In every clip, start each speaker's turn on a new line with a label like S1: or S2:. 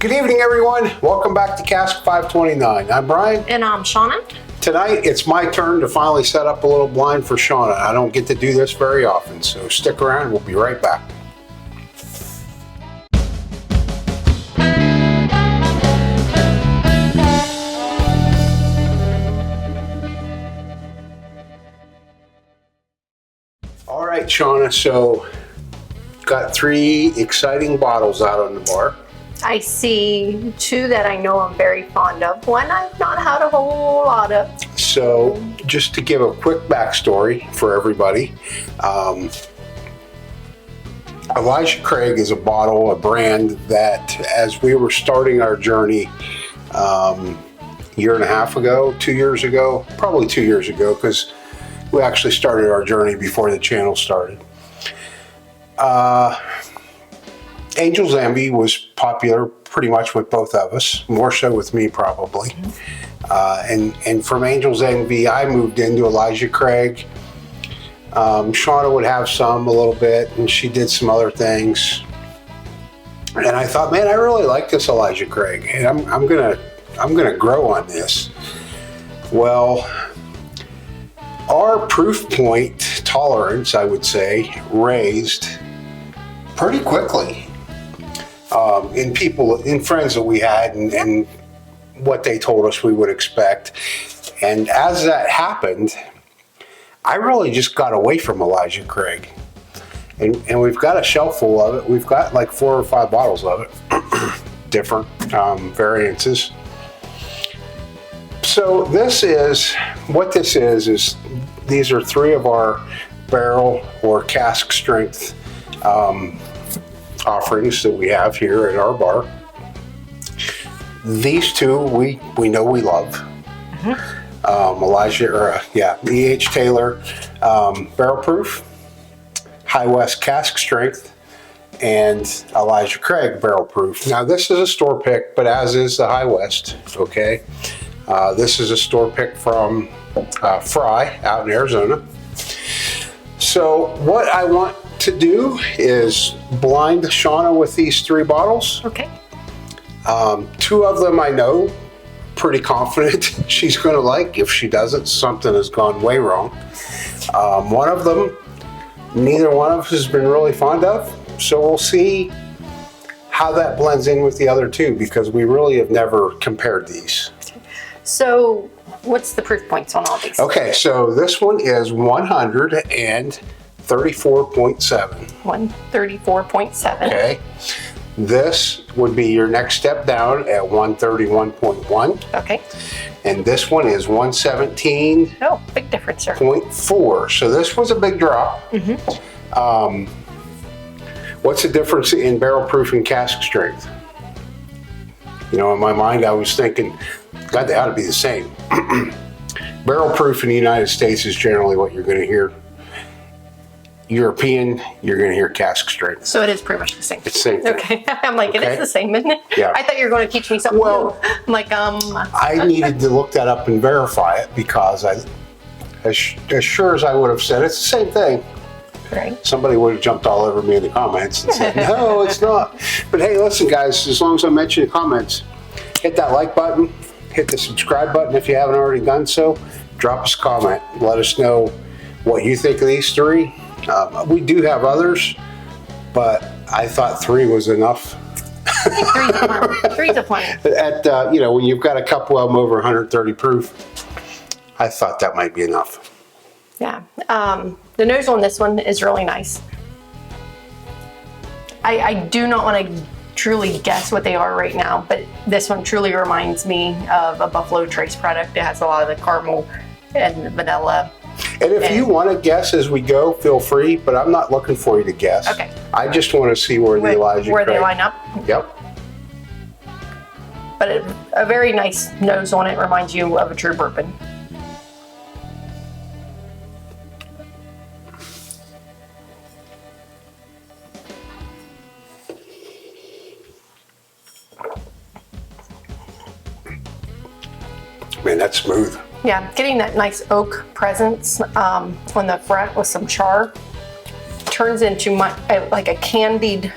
S1: Good evening, everyone. Welcome back to Cask 529. I'm Bryan.
S2: And I'm Shona.
S1: Tonight, it's my turn to finally set up a little blind for Shona. I don't get to do this very often, so stick around. We'll be right back. All right, Shona, so got 3 exciting bottles out on the bar.
S2: I see 2 that I know I'm very fond of. One I've not had a whole lot of.
S1: So just to give a quick backstory for everybody, Elijah Craig is a brand that as we were starting our journey year and a half ago, 2 years ago, probably 2 years ago, because we actually started our journey before the channel started. Angel's Envy was popular pretty much with both of us, more so with me probably. And from Angel's Envy, I moved into Elijah Craig. Shona would have some a little bit, and she did some other things. And I thought, man, I really like this Elijah Craig, and I'm gonna grow on this. Well, our proof point tolerance, I would say, raised pretty quickly. In friends that we had and what they told us we would expect. And as that happened, I really just got away from Elijah Craig. And we've got a shelf full of it. We've got like 4 or 5 bottles of it, different variances. So what this is these are 3 of our barrel or cask strength offerings that we have here at our bar. These 2 we know we love. E.H. Taylor barrel proof, High West cask strength, and Elijah Craig barrel proof. Now this is a store pick, but as is the High West. Okay, this is a store pick from Fry out in Arizona. So what I want to do is blind Shona with these 3 bottles.
S2: Okay.
S1: 2 of them I know pretty confident she's going to like. If she doesn't, something has gone way wrong. One of them, neither one of us has been really fond of. So we'll see how that blends in with the other 2, because we really have never compared these.
S2: So what's the proof points on all these?
S1: Okay, so this one is 134.7.
S2: 134.7.
S1: Okay. This would be your next step down at 131.1.
S2: Okay.
S1: And this one is 117.
S2: Oh, big difference, sir.
S1: 0.4. So this was a big drop. What's the difference in barrel proof and cask strength? You know, in my mind, I was thinking, God, they ought to be the same. Barrel proof in the United States is generally what you're going to hear. European, you're going to hear cask strength.
S2: So it is pretty much the same.
S1: It's the same thing.
S2: Okay. I'm like, it is the same, isn't it?
S1: Yeah.
S2: I thought you were going to teach me something new. I'm like,
S1: I needed to look that up and verify it, because as sure as I would have said, it's the same thing.
S2: Right.
S1: Somebody would have jumped all over me in the comments and said, no, it's not. But hey, listen, guys, as long as I mention the comments, hit that like button, hit the subscribe button if you haven't already done so. Drop us a comment. Let us know what you think of these 3. We do have others, but I thought 3 was enough.
S2: 3's a plenty.
S1: At when you've got a couple of them over 130 proof, I thought that might be enough.
S2: Yeah. The nose on this one is really nice. I do not want to truly guess what they are right now, but this one truly reminds me of a Buffalo Trace product. It has a lot of the caramel and vanilla.
S1: And if you want to guess as we go, feel free, but I'm not looking for you to guess.
S2: Okay.
S1: I just want to see where
S2: they line up.
S1: Yep.
S2: But a very nice nose on it, reminds you of a true bourbon.
S1: Man, that's smooth.
S2: Yeah, getting that nice oak presence on the front with some char turns into like a candied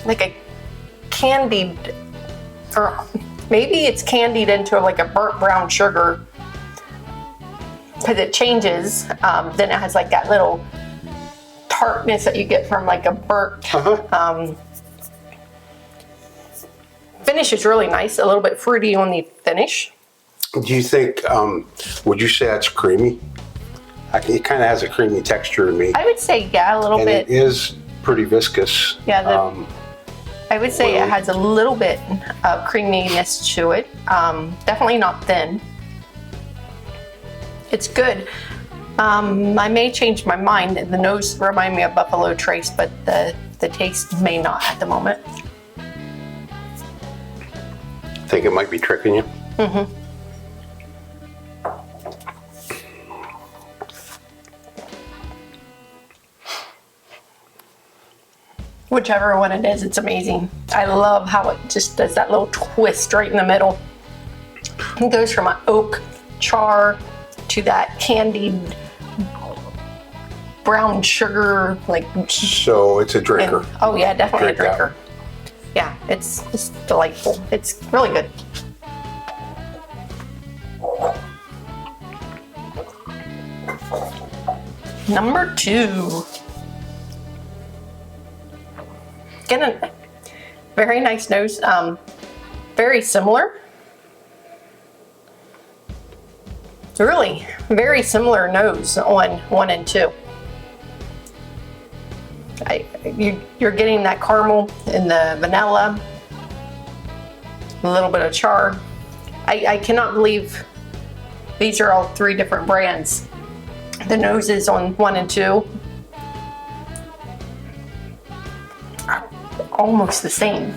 S2: like a candied, or maybe it's candied into like a burnt brown sugar, because it changes. Then it has like that little tartness that you get from like a burnt. Finish is really nice, a little bit fruity on the finish.
S1: Do you think, would you say that's creamy? It kind of has a creamy texture to me.
S2: I would say, yeah, a little
S1: and
S2: bit.
S1: It is pretty viscous.
S2: Yeah, I would say it has a little bit of creaminess to it. Definitely not thin. It's good. I may change my mind. The nose reminds me of Buffalo Trace, but the taste may not at the moment.
S1: Think it might be tricking you?
S2: Mm-hmm. Whichever one it is, it's amazing. I love how it just does that little twist right in the middle. It goes from an oak char to that candied brown sugar, like.
S1: So it's a drinker.
S2: Oh yeah, definitely
S1: Drink
S2: a drinker. Yeah, it's delightful. It's really good. Number 2. Again, a very nice nose. Very similar. It's really very similar nose on 1 and 2. You're getting that caramel and the vanilla, a little bit of char. I cannot believe these are all 3 different brands. The noses on 1 and 2 are almost the same.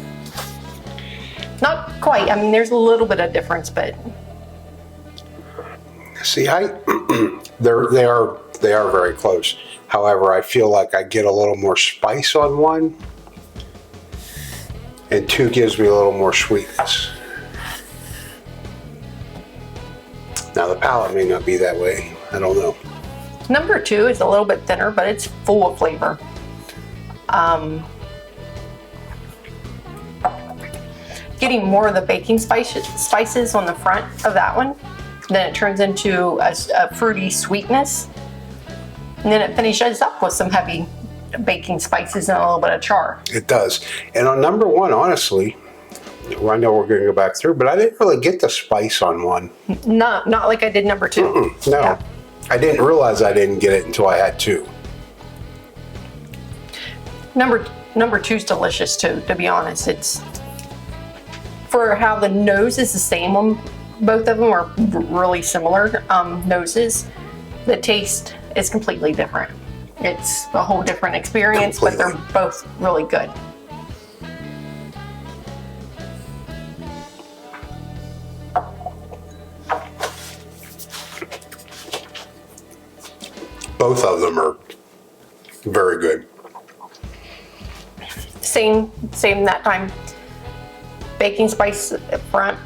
S2: Not quite. I mean, there's a little bit of difference, but
S1: see, they are very close. However, I feel like I get a little more spice on 1, and 2 gives me a little more sweetness. Now, the palate may not be that way. I don't know.
S2: Number 2 is a little bit thinner, but it's full of flavor. Getting more of the baking spices on the front of that one. Then it turns into a fruity sweetness. And then it finishes up with some heavy baking spices and a little bit of char.
S1: It does. And on number 1, honestly, I know we're going to go back through, but I didn't really get the spice on 1.
S2: Not like I did number 2.
S1: No.
S2: Yeah.
S1: I didn't realize I didn't get it until I had 2.
S2: Number 2's delicious too, to be honest. It's for how the nose is the same on both of them, are really similar noses. The taste is completely different. It's a whole different experience, but they're both really good.
S1: Both of them are very good.
S2: Same that time. Baking spice up front.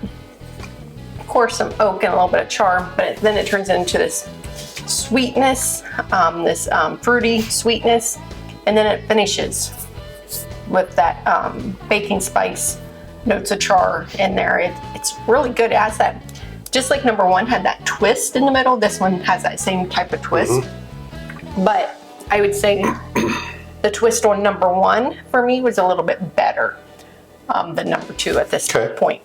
S2: Of course, some oak and a little bit of char, but then it turns into this sweetness, this fruity sweetness, and then it finishes with that baking spice, notes of char in there. It's really good. It has that, just like number 1 had that twist in the middle, this one has that same type of twist. Mm-hmm. But I would say the twist on number 1 for me was a little bit better than number 2 at this point.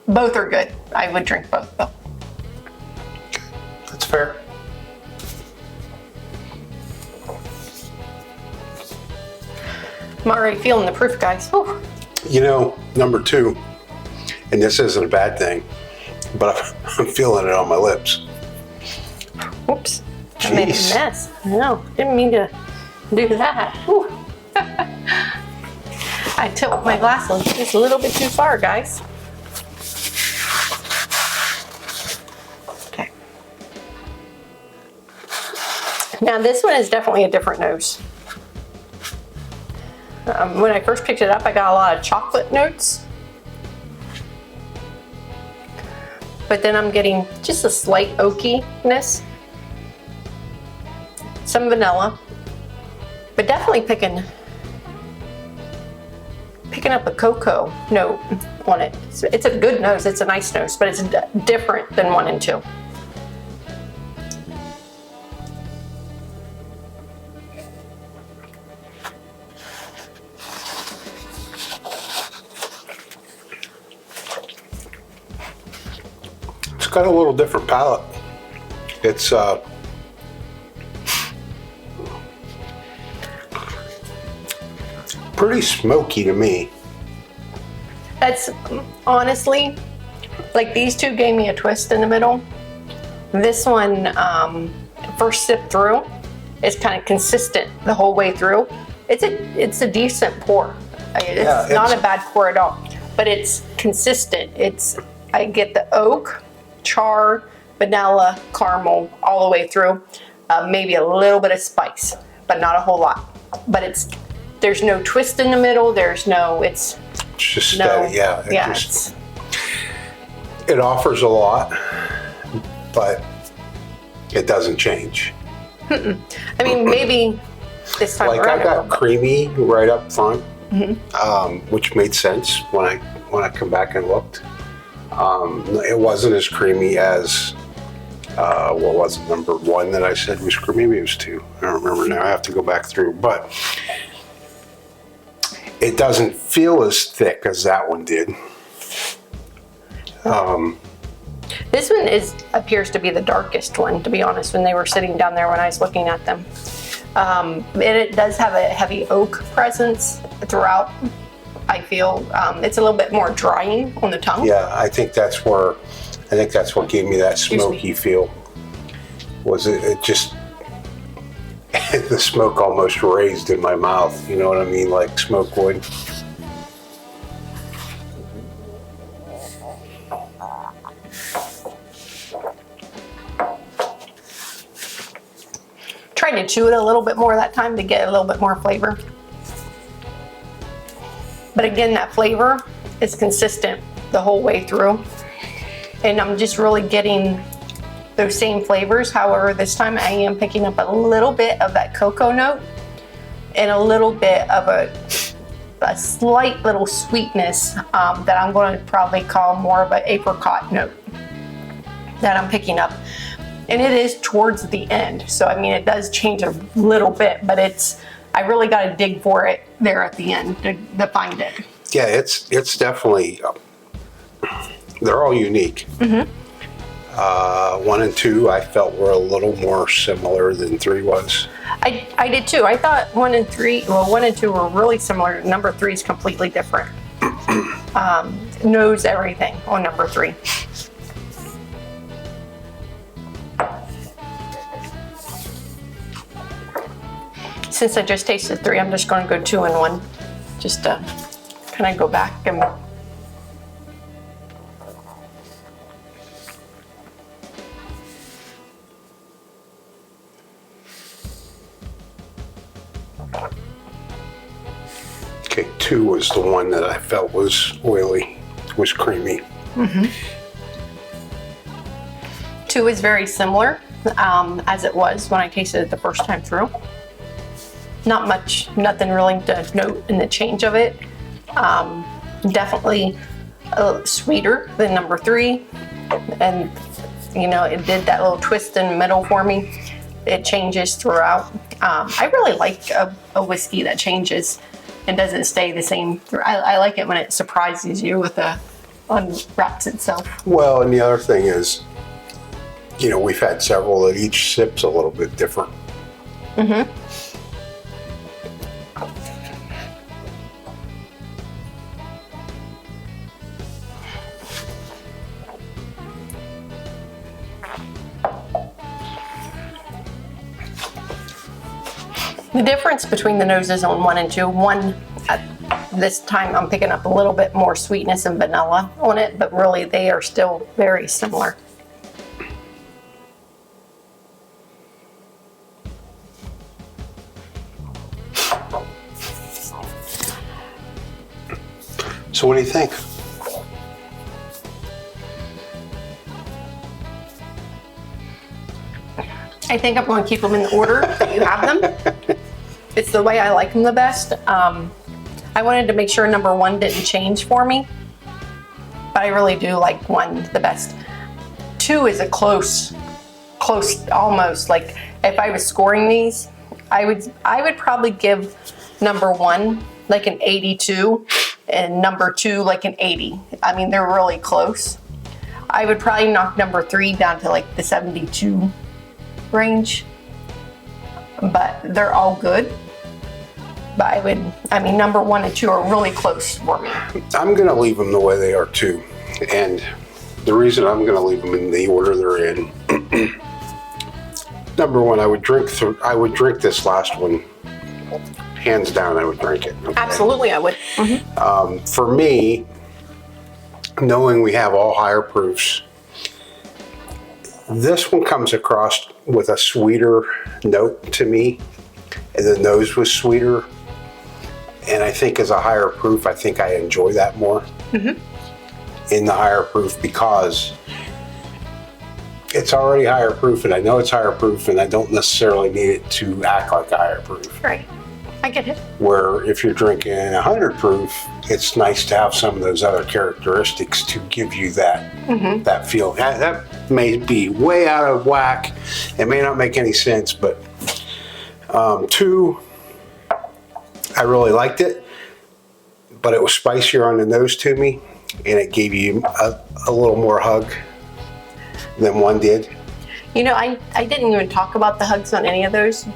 S2: Both are good. I would drink both though.
S1: That's fair.
S2: I'm already feeling the proof, guys. Whew.
S1: You know, number 2, and this isn't a bad thing, but I'm feeling it on my lips.
S2: Whoops. I made a mess. No, didn't mean to do that. Whew. I tilt my glass just a little bit too far, guys. Okay. Now this one is definitely a different nose. When I first picked it up, I got a lot of chocolate notes. But then I'm getting just a slight oakiness. Some vanilla. But definitely picking picking up a cocoa note on it. It's a good nose, it's a nice nose, but it's different than 1 and 2.
S1: It's got a little different palate. It's pretty smoky to me.
S2: That's honestly, like these two gave me a twist in the middle. This one, first sip through, is kind of consistent the whole way through. It's a decent pour. It's not a bad pour at all, but it's consistent. I get the oak, char, vanilla, caramel all the way through. Maybe a little bit of spice, but not a whole lot. But there's no twist in the middle. It's
S1: just steady, it offers a lot, but it doesn't change.
S2: I mean, maybe this time
S1: like
S2: around.
S1: I got creamy right up front, which made sense when I come back and looked. It wasn't as creamy as what was it, number 1 that I said was creamy? Maybe it was 2. I don't remember now. I have to go back through, but it doesn't feel as thick as that one did.
S2: This one appears to be the darkest one, to be honest, when they were sitting down there when I was looking at them. And it does have a heavy oak presence throughout, I feel. It's a little bit more drying on the tongue.
S1: Yeah, I think that's what gave me that smoky feel. Was it just the smoke almost raised in my mouth, you know what I mean, like smoke would.
S2: Tried to chew it a little bit more that time to get a little bit more flavor. But again, that flavor is consistent the whole way through. And I'm just really getting those same flavors. However, this time I am picking up a little bit of that cocoa note and a little bit of a slight little sweetness that I'm going to probably call more of an apricot note that I'm picking up. And it is towards the end. So, I mean, it does change a little bit, but I really got to dig for it there at the end to find it.
S1: Yeah, it's definitely, they're all unique. 1 and 2 I felt were a little more similar than 3 was.
S2: I did too. I thought 1 and 2 were really similar. Number 3 is completely different. Knows everything on number 3. Since I just tasted 3, I'm just going to go 2 and 1. Just to kind of go back and
S1: Okay, 2 was the one that I felt was oily, was creamy.
S2: 2 is very similar as it was when I tasted it the first time through. Nothing really to note in the change of it. Definitely sweeter than number 3. And, you know, it did that little twist in the middle for me. It changes throughout. I really like a whiskey that changes and doesn't stay the same. I like it when it surprises you with unwraps itself.
S1: Well, and the other thing is, you know, we've had several that each sip's a little bit different.
S2: The difference between the noses on 1 and 2, this time I'm picking up a little bit more sweetness and vanilla on it, but really they are still very similar.
S1: So what do you think?
S2: I think I'm going to keep them in the order that you have them. It's the way I like them the best. I I wanted to make sure number 1 didn't change for me, but I really do like 1 the best. 2 is a close, almost. Like if I was scoring these, I would probably give number 1 like an 82 and number 2 like an 80. I mean, they're really close. I would probably knock number 3 down to like the 72 range, but they're all good. But number 1 and 2 are really close for me.
S1: I'm going to leave them the way they are too. And the reason I'm going to leave them in the order they're in, number 1, I would drink this last one. Hands down, I would drink it. Okay?
S2: Absolutely, I would. Mm-hmm.
S1: For me, knowing we have all higher proofs, this one comes across with a sweeter note to me, and the nose was sweeter. And I think as a higher proof, I think I enjoy that more in the higher proof, because it's already higher proof, and I know it's higher proof, and I don't necessarily need it to act like a higher proof.
S2: Right. I get it.
S1: Where if you're drinking 100 proof, it's nice to have some of those other characteristics to give you that that feel. That may be way out of whack. It may not make any sense, but 2, I really liked it, but it was spicier on the nose to me, and it gave you a little more hug than 1 did.
S2: You know, I didn't even talk about the hugs on any of those,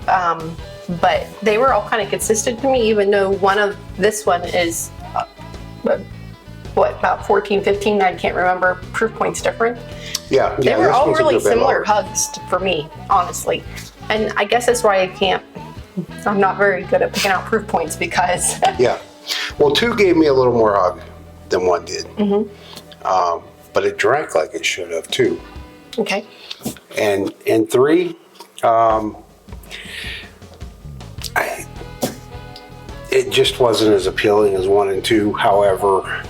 S2: but they were all kind of consistent to me, even though this one is, about 14, 15, I can't remember, proof points different.
S1: Yeah.
S2: They were all really similar
S1: lower
S2: hugs for me, honestly. And I guess that's why I'm not very good at picking out proof points, because.
S1: Yeah. Well, 2 gave me a little more hug than 1 did. But it drank like it should have too.
S2: Okay.
S1: And 3, it just wasn't as appealing as 1 and 2. However,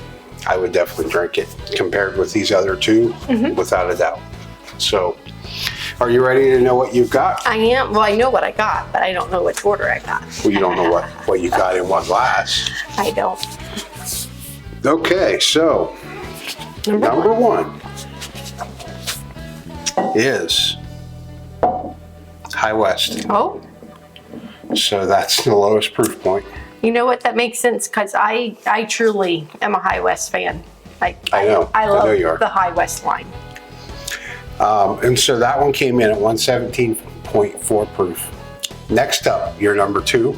S1: I would definitely drink it compared with these other 2, without a doubt. So, are you ready to know what you've got?
S2: I am. Well, I know what I got, but I don't know which order I got.
S1: Well, you don't know what you got in what glass.
S2: I don't.
S1: Okay, so number 1 is High West.
S2: Oh.
S1: So that's the lowest proof point.
S2: You know what? That makes sense, because I truly am a High West fan.
S1: I know.
S2: I love
S1: know you are.
S2: the High West line.
S1: And so that one came in at 117.4 proof. Next up, your number 2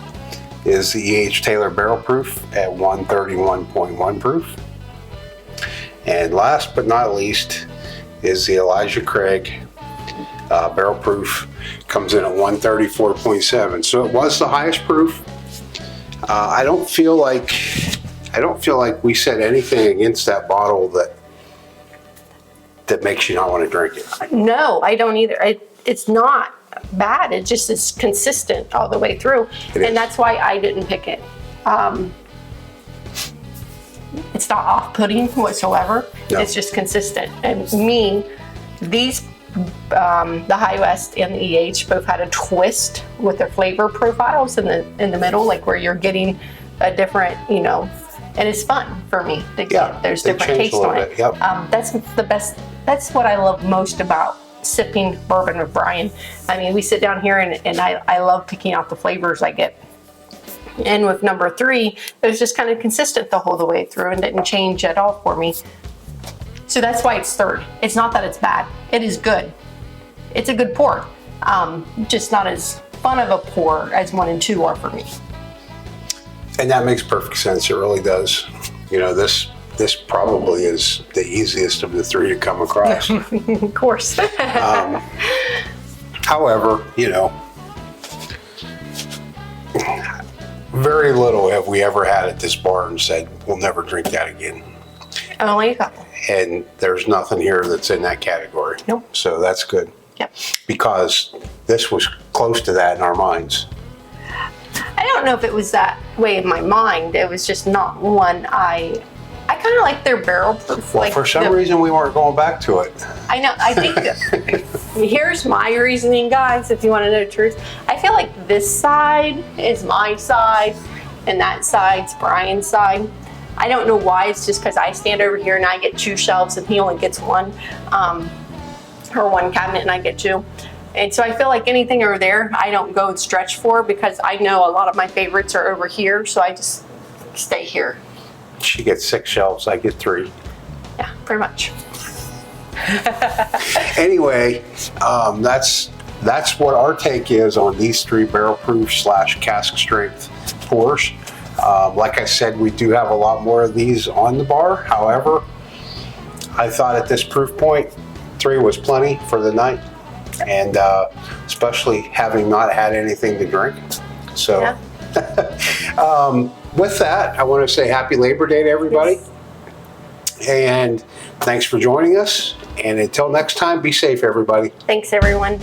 S1: is the E.H. Taylor Barrel Proof at 131.1 proof. And last but not least is the Elijah Craig Barrel Proof, comes in at 134.7. So it was the highest proof. I don't feel like we said anything against that bottle that makes you not want to drink it.
S2: No, I don't either. It's not bad. It just is consistent all the way through. And that's why I didn't pick it. It's not off-putting whatsoever. No. It's just consistent. And these, the High West and the EH both had a twist with their flavor profiles in the middle, like where you're getting a different, and it's fun for me to get. There's different tastes on it.
S1: Yep.
S2: That's the best. That's what I love most about sipping bourbon with Bryan. I mean, we sit down here and I love picking out the flavors I get. And with number 3, it was just kind of consistent the whole way through and didn't change at all for me. So that's why it's 3rd. It's not that it's bad. It is good. It's a good pour. Just not as fun of a pour as 1 and 2 are for me.
S1: And that makes perfect sense. It really does. This probably is the easiest of the 3 to come across.
S2: Of course.
S1: However, very little have we ever had at this bar and said, we'll never drink that again.
S2: Only a couple.
S1: And there's nothing here that's in that category.
S2: Nope.
S1: So that's good.
S2: Yep.
S1: Because this was close to that in our minds.
S2: I don't know if it was that way in my mind. It was just not one I kind of like their barrel proof.
S1: Well, for some reason we weren't going back to it.
S2: I know. I think here's my reasoning, guys, if you want to know the truth. I feel like this side is my side and that side's Bryan's side. I don't know why. It's just because I stand over here and I get 2 shelves and he only gets 1, or 1 cabinet and I get 2. And so I feel like anything over there, I don't go and stretch for because I know a lot of my favorites are over here. So I just stay here.
S1: She gets 6 shelves, I get 3.
S2: Yeah, pretty much.
S1: Anyway, that's what our take is on these 3 barrel proof / cask strength pours. Like I said, we do have a lot more of these on the bar. However, I thought at this proof point, 3 was plenty for the night, and especially having not had anything to drink. So
S2: Yeah.
S1: with that, I want to say happy Labor Day to everybody.
S2: Yes.
S1: And thanks for joining us. And until next time, be safe, everybody.
S2: Thanks, everyone.